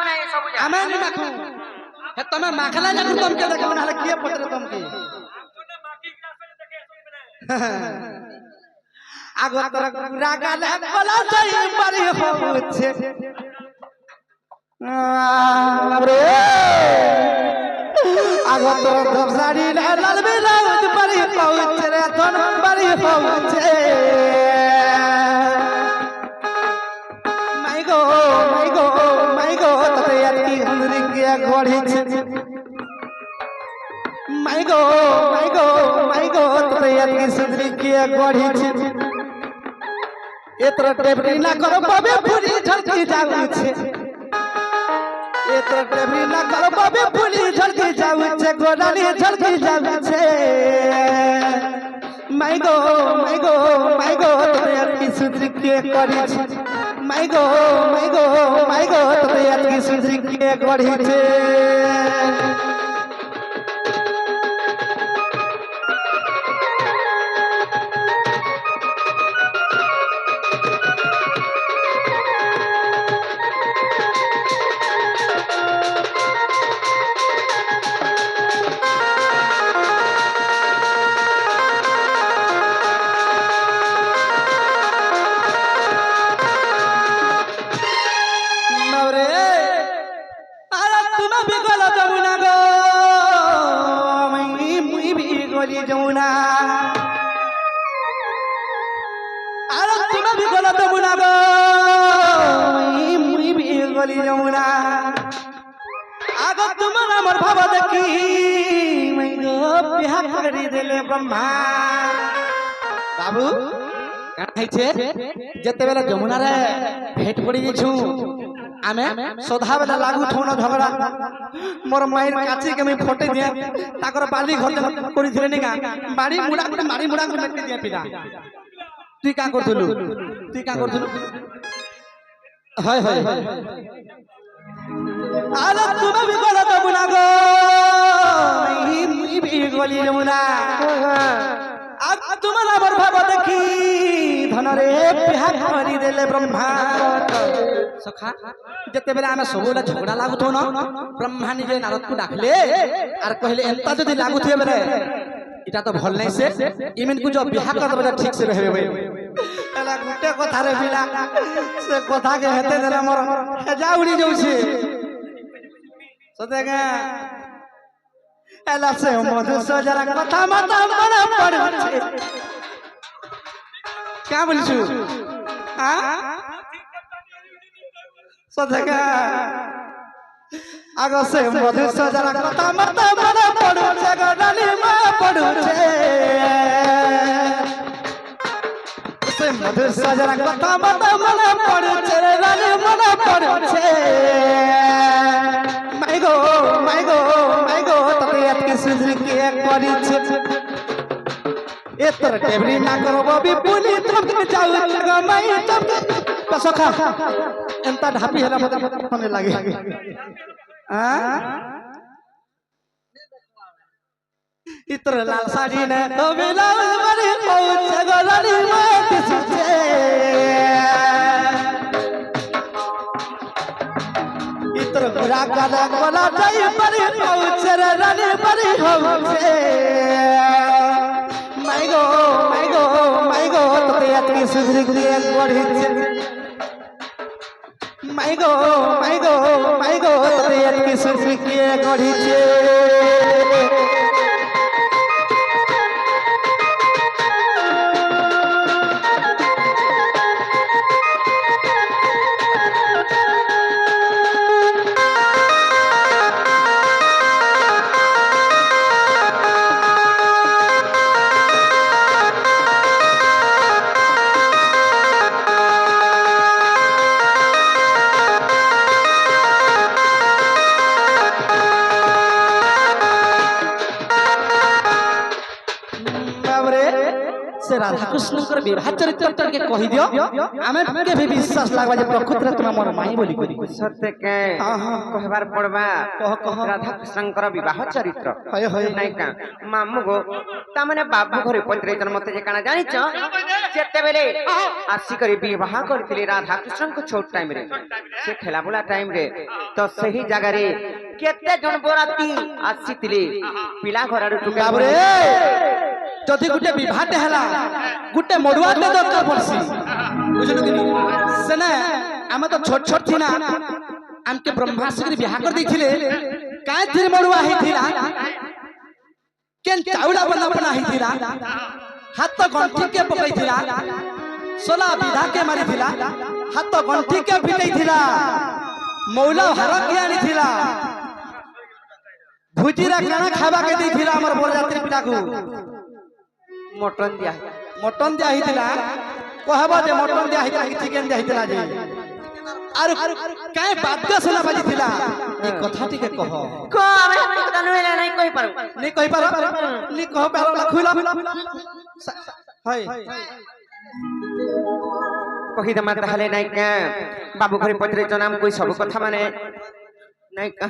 नहीं सब हमें नहीं माखू है तुम्हें माखला ना तुम के देखे ना किए पत्र तुम की आगो तरक रागा ले बोला जाई बड़ी होछे रे आगो तरक धबसाड़ी ले लाल बिलाउज बड़ी होछे रे धन बड़ी होछे माई गो तते याती हुंदरी के घोड़ी छे माई गो तते याती सुंदरी के घोड़ी छे एतर टेबरी ना करो बाबे फुली झलकी जाऊ छे एतर टेबरी ना करो बाबे फुली झलकी जाऊ छे गोडानी झलकी जाऊ छे माई गो तते याती सुंदरी के घोड़ी छे माई गो तते याती सुंदरी के घोड़ी छे जमुना अरे तुम्हें भी गला तो मुना गो मुई भी गली जमुना आगो तुम्हारा मोर भाव देखी मैं गो बिहा करी देले ब्रह्मा बाबू काहे छे जते बेला जमुना रे भेट पड़ी छु आमे सदा बेला लागू थोनो झगड़ा मोर माइर काची के मैं फोटे दिया ताकर बाली घर करी थिले निका बाड़ी मुडा मेटी दिया पिला তুই কা করथलु हाय आला तुम भी बोला तो मुना गो मुई भी गली जमुना अब तुम्हारा मोर भाव देखी धन रे बिहार करी देले ब्रह्मा सखा जते बेला आमे सबुला झगड़ा लागुथो न ब्रह्मा निजे नारद को डाकले आर कहले एंता जदी लागुथे बेले इटा तो भल नहीं से इमिन को जो बिहा कर देबे ठीक से रहबे एला गुटे कथा रे बिला से कथा के हेते देला मोर हेजा उड़ी जाउ छे सदेगा एला से मधु सजरा कथा माता बड़ा पड़ छे क्या बोलछु हां सदेगा आगो से मधु सजरा कथा माता बड़ा पड़ छे गडाली मा पड़ छे से मधु सजरा कथा माता बड़ा पड़ छे रानी मना पड़ छे माई गो तते यात के सुजरी के करी छे एतर टेबरी ना करो बबी पुली तुम जाऊ लगा माई तब सखा एंता ढापी हला होने लागे इतर लाल साड़ी ने तो बिलाउज बड़ी पहुंच गलानी माटी सुचे इतर बुरा काला कोला जाई बड़ी पहुंच रे रानी बड़ी होचे माई गो तो यात्री सुधरी के बढ़ी छे माई गो तो यात्री सुधरी के बढ़ी छे राधा कृष्ण कर विवाह चरित्र के कहि दियो आमे के भी विश्वास लागबा जे प्रकृति तुम मोर माई बोली करी सत्य के कहबार पड़बा कह राधा कृष्ण कर विवाह चरित्र होय नै का मामू गो ता माने बाबू घरे पत्रे मते जे काना जानि छ जेते बेले आसी करी विवाह करथिले राधा कृष्ण को छोट टाइम रे से खेला बुला टाइम रे তো ସେହି ଜାଗାରେ କେତେ ଜଣ ବରାତି ଆସିଥିଲେ ପିଲା ଘରରୁ ଟୁକେ ବାବୁରେ ଯଦି ଗୋଟେ ବିବାହଟେ ହେଲା ଗୋଟେ ମଡୁଆଟେ ଦରକାର ପଡସି ବୁଝିଲୁ କି ସେନା ଆମେ ତ ଛୋଟ ଛୋଟ ଥିନା ଆମକେ ବ୍ରହ୍ମାଶ୍ରୀ ବିବାହ କରି ଦେଇଥିଲେ କାଇଁ ଥିରେ ମଡୁଆ ହେଇଥିଲା କେନ୍ ଚାଉଳା ବନା ହେଇଥିଲା ହାତ ଗଣ୍ଠି କେ ପକେଇଥିଲା सोला विधा के मारी थिला हाथ गंठी के फिटई थिला मौला हार के आनी थिला भुजीरा खाना खाबा के दी थिला हमर बरजात्री पिता को मटन दिया ही थिला कहबा जे मटन दिया ही कि चिकन दिया ही थिला जे आर काहे बाद्य सुना बाजी थिला ई कथा टिके कह को हम कथा नहीं कहि पारो नहीं कहि पारो नहीं कह पारो खुला हाय कहिदमा ताहले नायिका बाबू घरे पत्रे जनाम कोई सब कथा माने नायिका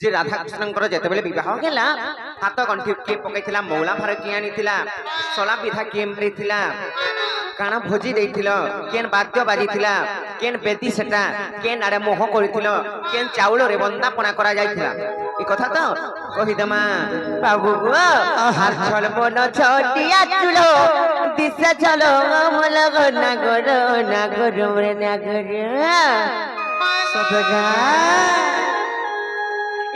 जे राधा कृष्णଙ୍କର ଯେତେବେଳେ ବିବାହ ହେଲା ହାତ ଗଣ୍ଠି କିଏ ପକେଇଥିଲା ମୌଳା ଭାର କିଏ ଆଣିଥିଲା ସଲା ବିଧା କିଏ ମିଳିଥିଲା କାଣା ଭୋଜି ଦେଇଥିଲ କେନ୍ ବାଦ୍ୟ ବାଜିଥିଲା କେନ୍ ବେଦି ସେଟା କେନ୍ ଆଡେ ମୋହ କରିଥିଲ କେନ୍ ଚାଉଳରେ ବନ୍ଦାପଣା କରା ଯାଇଥିଲା এই কথা তো কহিদমা বাবু গো আর ছল মন ছটিয়া চুলো দিশা চলো মল গো না গরো রে না গরো সবগা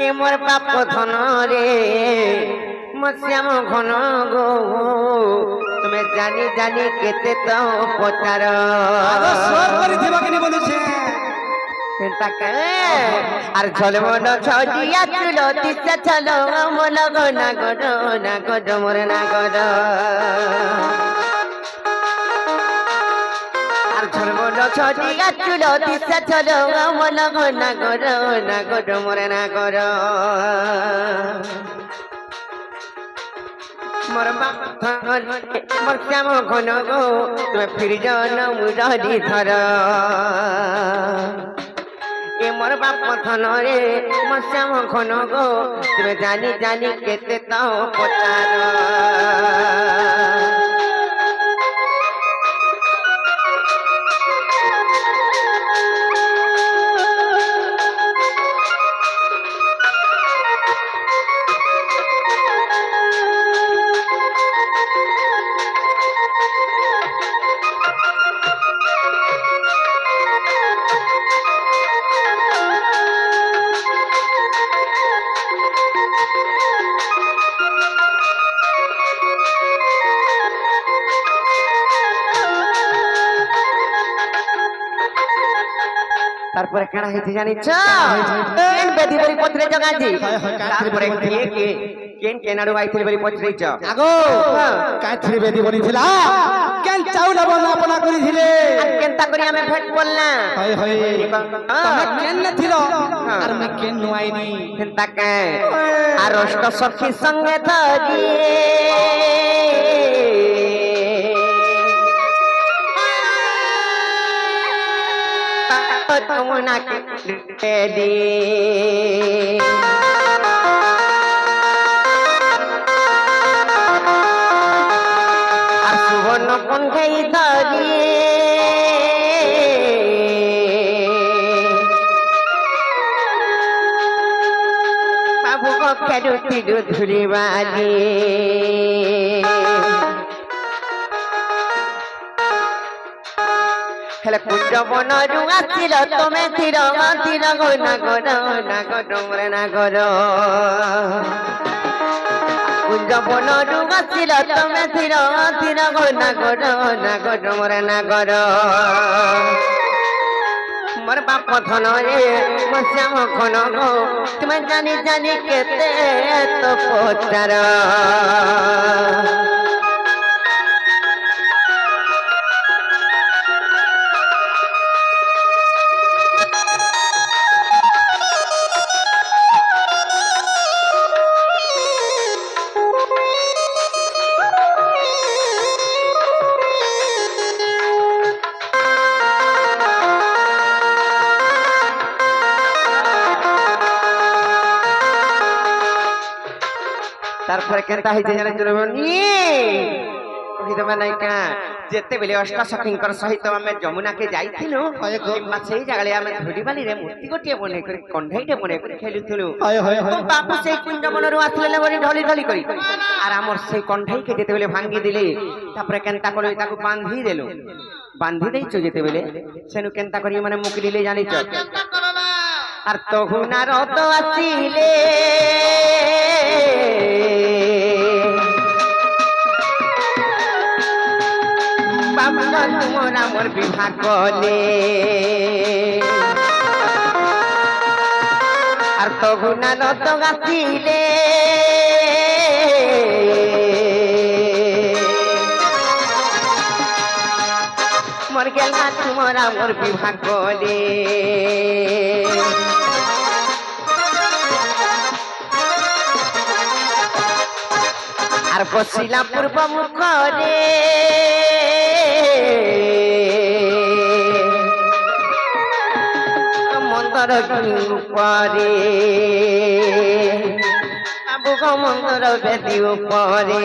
এ মোর পাপ ধন রে মশ্যাম ঘন গো তুমি জানি জানি কেতে তো পচার স্বর করে দিবা কেনি বলছে আর ঝল মন ছড়িয়া চুল দিশা চলো মল গো না গরো মোর না গরো আর ঝল মন ছড়িয়া চুল দিশা চলো মল গো না গরো মোর না গরো মোর বাপ মোর শ্যাম ঘন গো তুমি ফির জন মুরলি ধর এ মোর বাপ ধন রে মোর শ্যাম ঘন গো তুমি জানি জানি কেতে তো পচার তারপরে কেনা হয়েছে জানিছ কেন বেদি বলি পত্রে জগাজি তারপরে কে কে কেন কেনারু আইছিল বলি পত্রেইছ আগো কাইথি বেদি বনিছিলা কেন চাউলা বনাপনা করিছিলে আর কেনতা করি আমি ভেট বলনা হয় হয় তুমি কেন নথিল আর আমি কেন নুয়াইনি কেনতা কে আর অষ্ট সখী সঙ্গে ধরি তোমনা কে দি আর সুবর্ণ কণ্ঠে ধরি বাবু কক্ষের তিরু ধুরিবালি হেলে কুঞ্জ বনরু আসিল তুমি ধীর ধীর গো না গরো রে না গরো কুঞ্জ বনরু আসিল তুমি ধীর ধীর গো না গরো রে না গরো মোর বাপ ধন রে মোর শ্যাম ঘন গো তুমি জানি জানি কেতে তো পচার তারপরে কেনতা হইছে জানেন চলবে নি কহিদমা নায়িকা ଯେତେବେଳେ ଅଷ୍ଟ ସଖୀଙ୍କର ସହିତ ଆମେ ଯମୁନାକେ ଯାଇଥିଲୁ କିମ୍ବା ସେଇ ଜାଗାରେ ଆମେ ଧୁଡ଼ିବାଲିରେ ମୂର୍ତ୍ତି ଗୋଟିଏ ବନେଇ କରି କଣ୍ଢେଇଟେ ବନେଇ କରି ଖେଳୁଥିଲୁ ତ ବାବୁ ସେଇ କୁଞ୍ଜ ବନରୁ ଆସିଲେ ବୋଲି ଢଳି ଢଳି କରି আর আমার সেই কণ্ঠাইকে যেতেবেলে ভাঙ্গি দিলে তারপরে কেনতা করে তাকে বাঁধি দেলু বাঁধি দেইছ যেতেবেলে সেনু কেনতা করি মানে মুকলিলে জানিছ আর তহুনা রত আসিলে বাবা তোমার আমার বিবাহ কলে আর তহুনা রত আসিলে মর গেলা তোমার আমার বিবাহ কলে আর বসিলা পূর্ব মুখরে মন্দর উপরে বাবুক মন্দর বেদি উপরে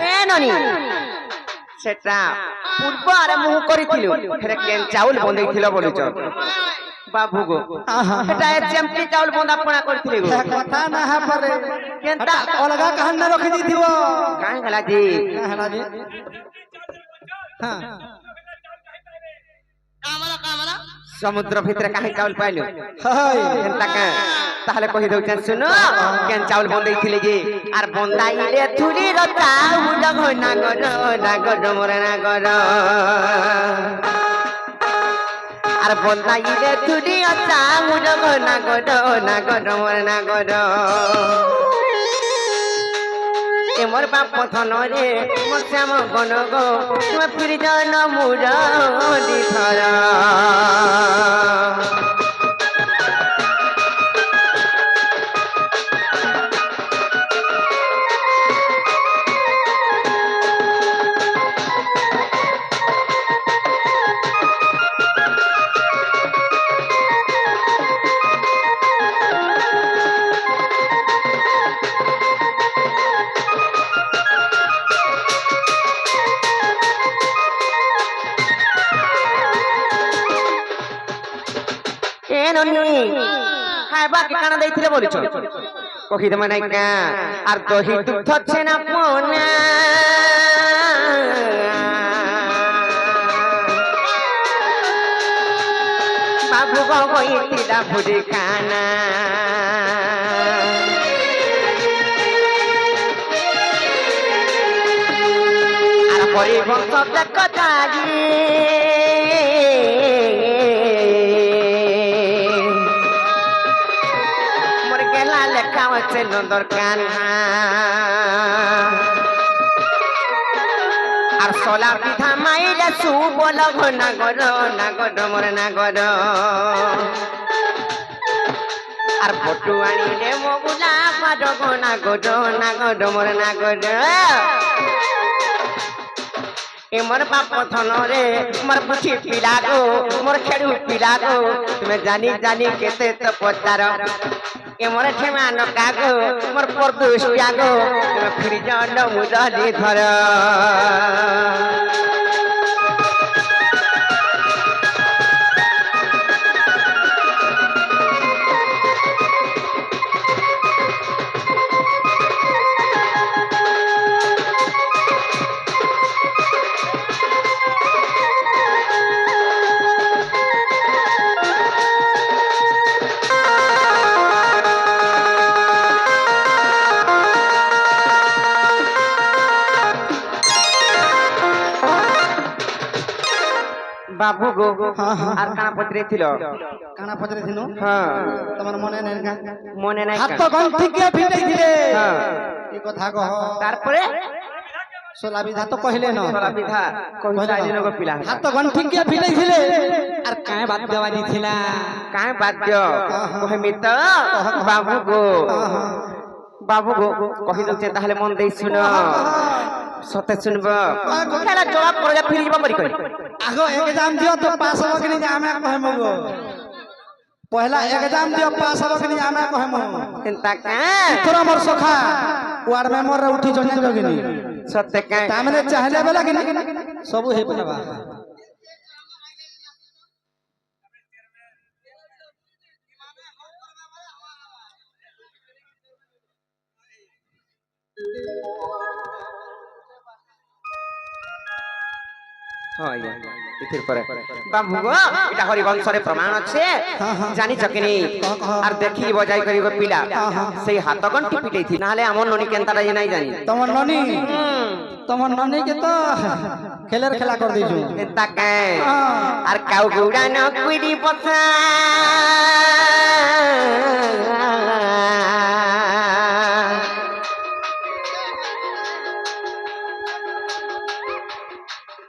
এ ননি সেটা পূর্ব আরে মুহ করিছিল ফেরে কেন চাউল বন্ধেইছিল বলিছ বাবু গো এটা যেমতি চাউল বন্দাপনা করছিলে গো কথা না পারে কেনতা অলগা কাহান না রখি দিथिব কাই গলা জি হ্যাঁ সমুদ্র ভিতরে কাহি চাউল পাইলো হাই কেনতা কা তাহলে কহি দউছেন শুনো কেন চাউল বন্দাইছিলে যে আর বন্দাইলে থুলির চাউল ঘনা গর নাগর মরে নাগর আর বন্দাইলে থুলির চাউল ঘনা গর নাগর মরে নাগর মোর বাপ ধনরে মোর শ্যাম গণ গো তুমি ফিরি জন মুর দিথর খাইবা কি কানা দেইছিলে বলিছ কহি দেমা নাই কা আর দহি দুধ হচ্ছে না পোনা বাবু গো কইতিলা ভুজি খানা আর পরিবংশ কথা লেখা হচ্ছে নন্দর কান্না আর সোলা পিঠা মাইলে সুবল নাগর নাগর মরে নাগর আর ফটু আনিলে মগুলা পাডগ নাগর নাগর মরে নাগর মোর বাপ ধনরে মোর পুছি পিলা গো মোর খেড়ু পিলা গো তুমি জানি জানি কেতে তো পচার মোর ঠেমা নকা গো মোর পরদুষ গো তুমি ফিরি জন মুরলি ধর বাবু গো আর কানা পত্রে ছিল কানা পত্রে ছিল হ্যাঁ তোমার মনে নাই না মনে নাই হাত তো গন্থি কে ফিটাই দিলে হ্যাঁ এই কথা কহ তারপরে সোলা বিধা তো কইলে না সোলা বিধা কইলা দিন গো পিলা হাত তো গন্থি কে ফিটাই দিলে আর কায় বাদ দেওয়া দিছিলা কায় বাদ্য কহিমি তো বাবু গো বাবু গো কহি দউছে তাহলে মন দেই শুনো সতে শুনব খেলা জবাব করে ফিরি যাব করি করি আগো एग्जाम दियो तो पास हो कि नहीं आमे कहम गो पहला एग्जाम दियो पास हो कि नहीं आमे कहम चिंता का तोरा मोर सखा वार्ड में मोर उठी जने जगिनी সত্যি কে তাମାନେ ଚାହିଁଲା ବେଲା କି ସବୁ ହେଇପାରିବା হয় এটির পরে বাবু গো এটা হরিবংশরে প্রমাণ আছে জানিছ কি নি আর দেখি বজাই করিব পিলা সেই হাত গন্টি পিটাইছি নাহলে আমার ননি কেনতাটা নাই জানি তোমার ননি কে তো খেলের খেলা করে দিছু তাকে আর কাউ গুড়া ন কুইরি পথা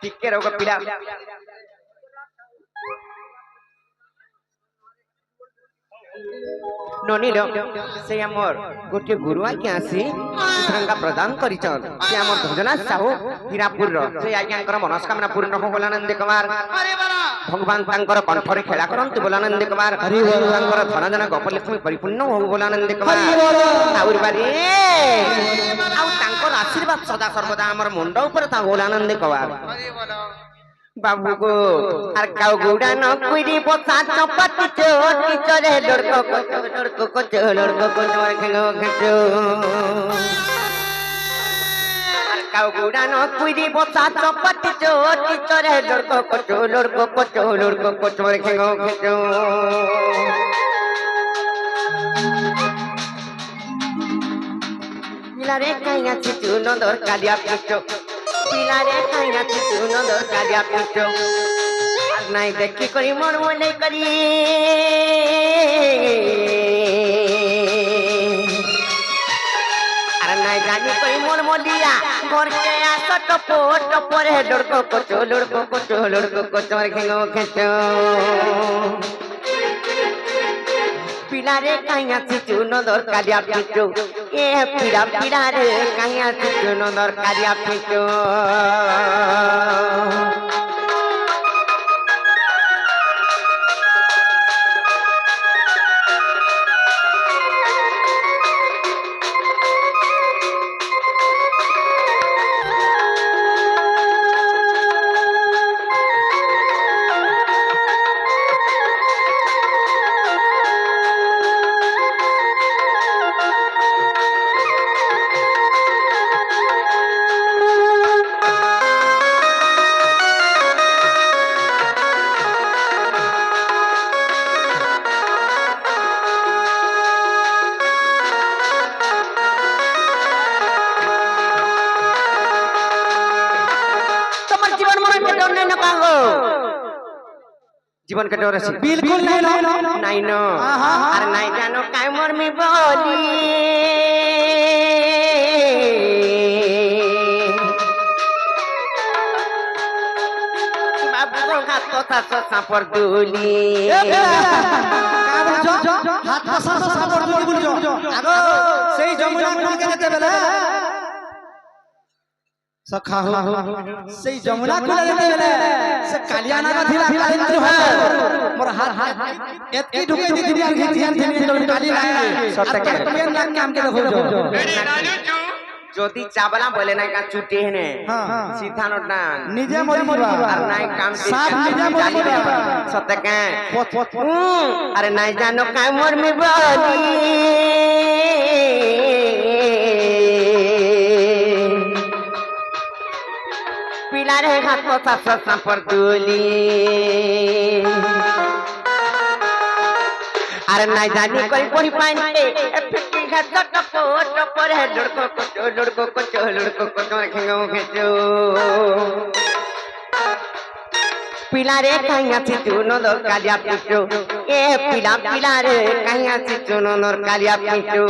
ଟିକେ ରହ ପିଲା ନନୀର ସେ ଆମର ଗୋଟିଏ ଗୁରୁ ଆଜ୍ଞା ଆସି ଶୁଭ୍ରଙ୍କା ପ୍ରଦାନ କରିଛନ୍ ସେ ଆମର ଭଜନା ସାହୁ ହୀରାପୁରର ସେ ଆଜ୍ଞାଙ୍କର ମନସ୍କାମନା ପୂର୍ଣ୍ଣ ହଉ ବୋଲାନନ୍ଦ କୁମାର ଭଗବାନ ତାଙ୍କର କଣ୍ଠରେ ଖେଳା କରନ୍ତୁ ବୋଲାନନ୍ଦ କୁମାର ତାଙ୍କର ଧନଜନ ଗୋପଲକ୍ଷ୍ମୀ ପରିପୂର୍ଣ୍ଣ ହଉ ବୋଲାନନ୍ଦ କୁମାର ଆଉ ତାଙ୍କର ଆଶୀର୍ବାଦ ସଦା ସର୍ବଦା ଆମର ମୁଣ୍ଡ ଉପରେ ତା ବୋଲାନନ୍ଦ କୁମାର বাবু গো আর কাউ গুড়া ন কুইরি বসা চপাতি চটি চরে লড়কো খেলো আর কাউ গুড়া ন কুইরি বসা চপাতি চটি চরে লড়কো খেলো মিলারে কাইয়া চিচু নদর কালিয়া পিচো পিলারে কাইয়া চিচু নদর কালিয়া পিচো আর নাই দেখি করি মন মনে করি আর নাই জানি করি মন মলিয়া মরকে আস টপরে লড়কো কোচো রে খেঁচো পিলারে কাইয়া চিচু নদর কালিয়া পিচো এ পিলারে কাইয়া চিচু নদর কালিয়া পিচো জীবন কে ডর আছে बिल्कुल নাই ন আর নাই জানো কাই মরমি বলি বাবু গো হাত কথা সাপর দুলি হাত পাশা সাপর দুলি বলছো আগো সেই যমুনা কুলকে যেতে বেলা সখা হো সেই যমুনা কুলে যেতে বেলা সে কালিয়া নাগা থিলা কালিন্দ্র হয় মোর হাত এতকি ঢুকে দিদি আর ঘিচিয়ান থিনি কালি লাগে সত্যকে পেন লাগ কাম কে দেখো যদি চাবলা বলে না কা চুটি হেনে সিধা নটা নিজে মরি যাবা আর নাই কাম সাপ নিজে মরি যাবা সত্যকে আরে নাই জানো কাই মরমি বলি পিলারে হাত কথা সাপর দুলি আর নাই জানি কই পড়ি পাইতে ফিটি ঘাট টপরে লড়কো কোচো খেঁচো পিলারে কাইয়া চিচু নদর কালিয়া পিচো এ পিলারে কাইয়া চিচু নদর কালিয়া পিচো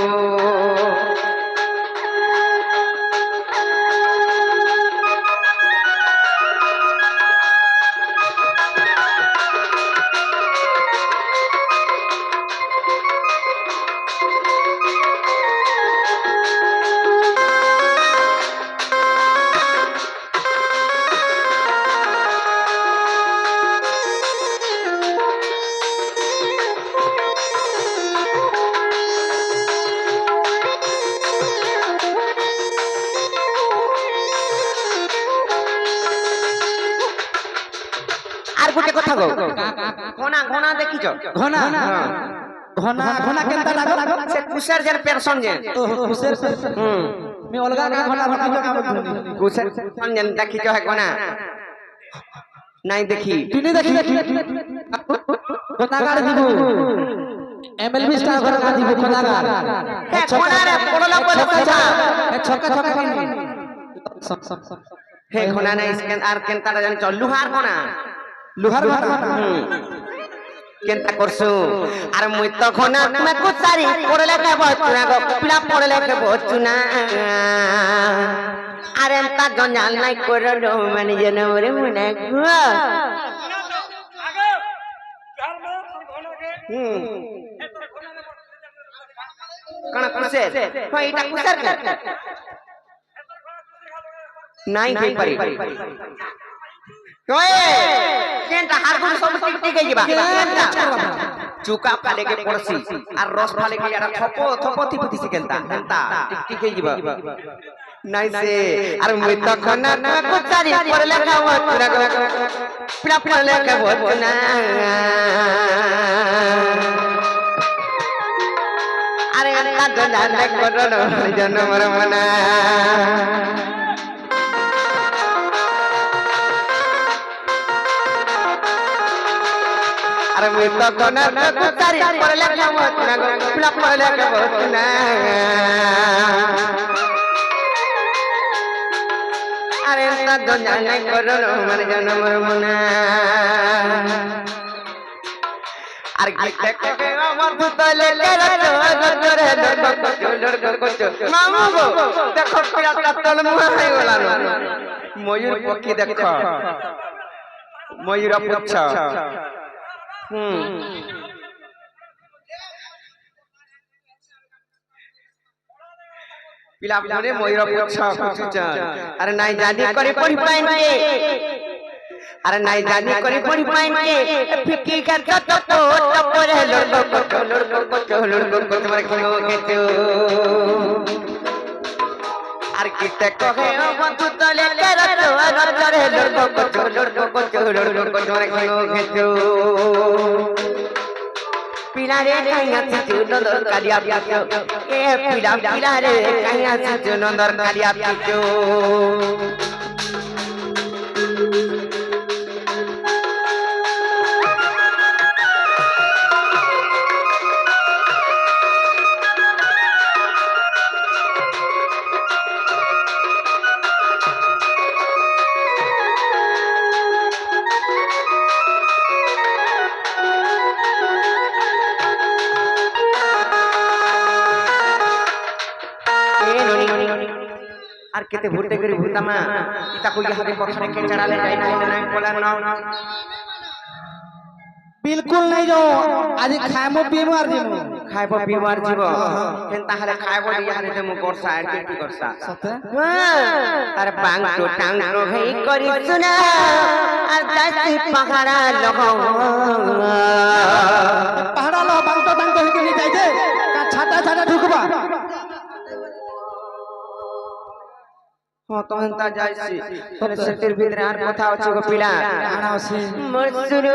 কথা গো ঘনা ঘনা দেখিছ ঘনা ঘনা ঘনা কেনতা লাগো সে কুসের যে পেরসন যে কুসের মে অলগা ঘনা ঘনা কাম ধনি কুসের পেরসন যে দেখিছ হে ঘনা নাই দেখি তুই দেখি কোনাগার দিব এমএলবি স্টার ঘর কা দিব কোনাগার হে ঘনা রে পড়লা বলে কথা ছক্কা ছক্কা কিনি হে ঘনা নাই স্ক্যান আর কেনতা জানি চল লুহার ঘনা লোহার ঘনা কেনতা করছু আর মুই তো ঘনা তুমি কুচারি পড়লে কে বচুনা গো পিলা পড়লে কে বচুনা আর এন্তা জঞ্জাল নাই করলো মানে জনমরে মনে গো কোন কুসের কই এটা কুসের কে নাই হই পারি কই কেনটা হার গুণ সব টিকে যাবা কেনটা চুকা ফালে কে পড়ছি আর রস ফালে কে আর থপ থপ থিপতিছি কেনটা কেনটা টিকে যাবা নাই সে আর মুই তখন না কুচারি পড়লে খাওয়া তুরা গো পিলা পড়লে কে বচনা আরে আল্লাহ জানে করলো জনমর মনা আরে মুই তখন না কুচারি পড়লে খাওয়া তুরা গো পিলা পড়লে কে বচনা আরে আল্লাহ জানে করলো মানে জনমর মনা আর গীতে কে আমার ভুতলে কেরতো গতরে দরগো মামু গো দেখো পিরাটা তল মুহা হই গলানো ময়ূর পক্ষী দেখো ময়ূর পুচ্ছ পিলা মনে ময়ূর পুচ্ছ পুচ্ছ আরে নাই জানি করে পড়ি পাইনি আরে নাই জানি করে পড়ি পাইনি ফিকি কার কত তো পরে লড়গো তোমার কিনো গেছো আর কিতে কহে ও বন্ধু তলে কেরতো আর করে লড়গো তোমার কিনো গেছো পিলারে কাইয়া চিচু নন্দর কালিয়া পিচো এ পিলারে কাইয়া চিচু নন্দর কালিয়া পিচো আর কেতে ভুলতে করি ভুলতামা ইতা কই হাতে পথরে কে চড়ালে যাই না বলা না बिल्कुल नहीं जाओ आज खाएमो पिएमो আর দিমু খাইব বিমার জীব কেন তাহলে খাইব ইয়ারে দেমু করসা আর কি করসা সতে আর বাং তো টাং তো হেই করি সুনা আর দাসি পাহাড়া লগো পাহাড়া লো বাংতো হেকে নি যাইছে কা ছাটা ছাটা ঢুকবা তো হেনতা যাইছি তোর সেতের ভিতরে আর কথা আছে গো পিলা আনা আছে মোর সুরু